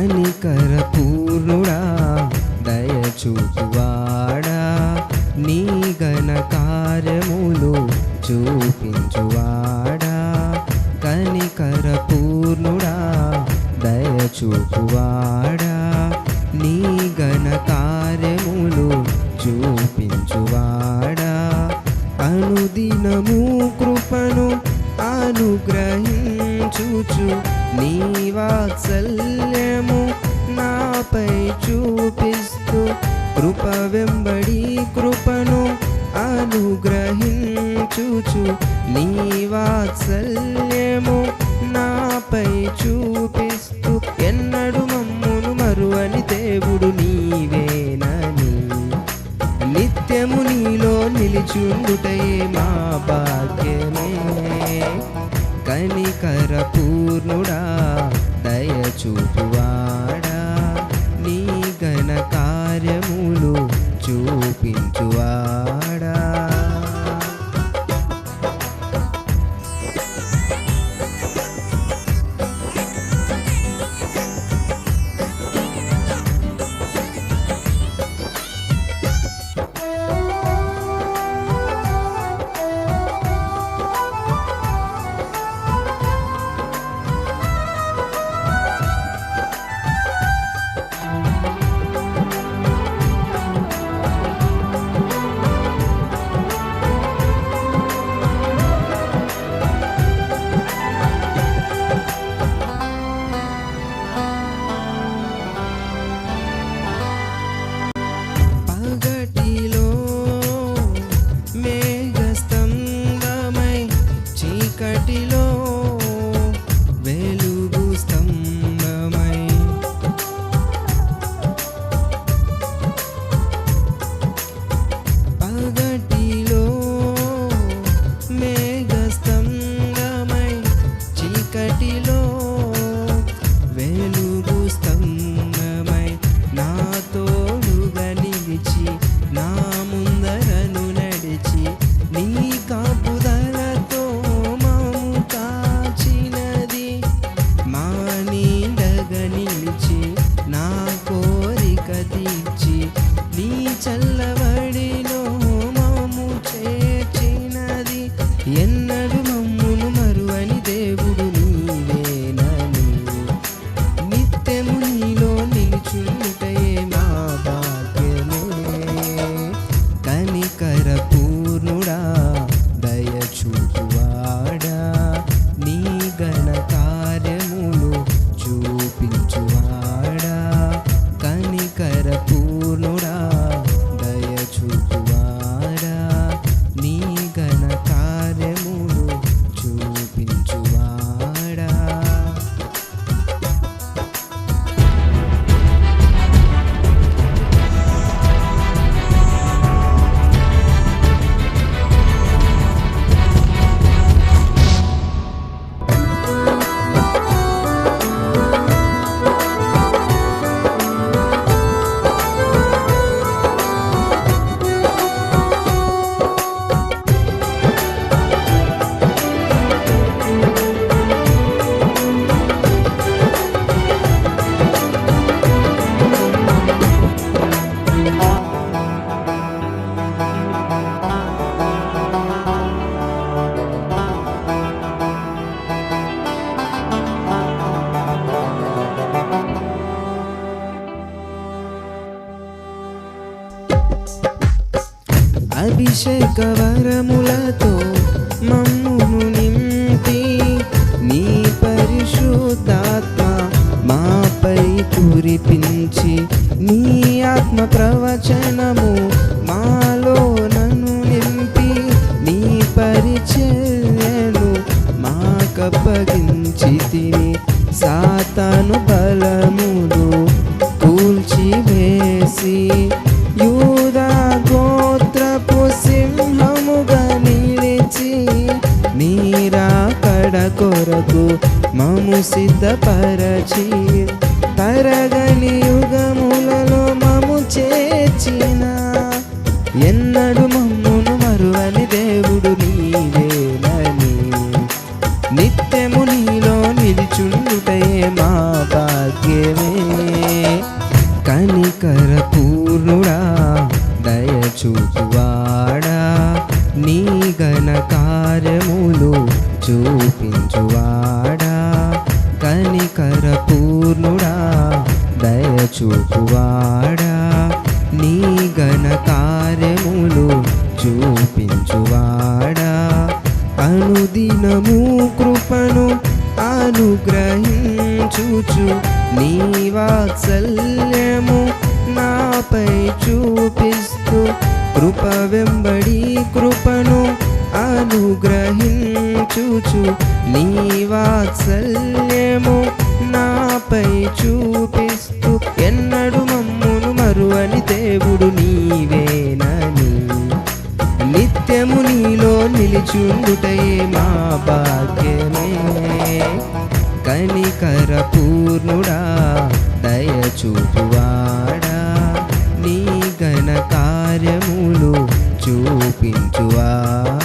కనికర పూర్ణుడా దయచూపువాడా నీ ఘన కార్యములు చూపించువాడా కనికర పూర్ణుడా దయచూపువాడా నీ ఘన కార్యములు చూపించువాడా అనుదినము కృపను అనుగ్రహించుచు నీ వాత్సల్యము నాపై చూపిస్తూ కృప వెంబడి కృపను అనుగ్రహించుచు నీ వాత్సల్యము నాపై చూపిస్తూ ఎన్నడు మమ్మును మరువని దేవుడు నీవేనని నిత్యము నీలో నిలిచుండుటయే మా భాగ్యమే కనికర పూర్ణుడా దయచూపువాడా నీ ఘన కార్యములు చూపించువాడా అభిషేక వరములతో మమ్మును నింపి నీ పరిశుద్ధాత్మ మాపై కురిపించి నీ ఆత్మ ప్రవచనము మాలో నన్ను నింపి నీ పరిచర్యను మాకప్పగించితివి సాతాను బలములు కూల్చివేసి యూదా గోత్రపు సింహముగా నిలిచి నీరాకడ కొరకు మము సిద్ధపరచి తరగని యుగములలో మము చేర్చిన ఎన్నడు మమ్మును మరువని దేవుడు నీవేనని నిత్యము నీలో నిలిచుండుటయే మా భాగ్యమే. కార్యములు చూపించువాడా, కనికర పూర్ణుడా, దయచూపువాడా, నీ ఘన కార్యములు చూపించువాడా, అనుదినము కృపను అనుగ్రహించుచు నీ వాత్సల్యము నాపై చూపిస్తూ, కృప వెంబడి కృపను అనుగ్రహించుచు నీ వాత్సల్యము నాపై చూపిస్తూ, ఎన్నడు మమ్మును మరువని దేవుడు నీవేనని, నిత్యము నీలో నిలిచుండుటయే మా భాగ్యమే. కనికర పూర్ణుడా, దయచూపువాడా, నీ ఘన కార్యములు చూపించువాడా.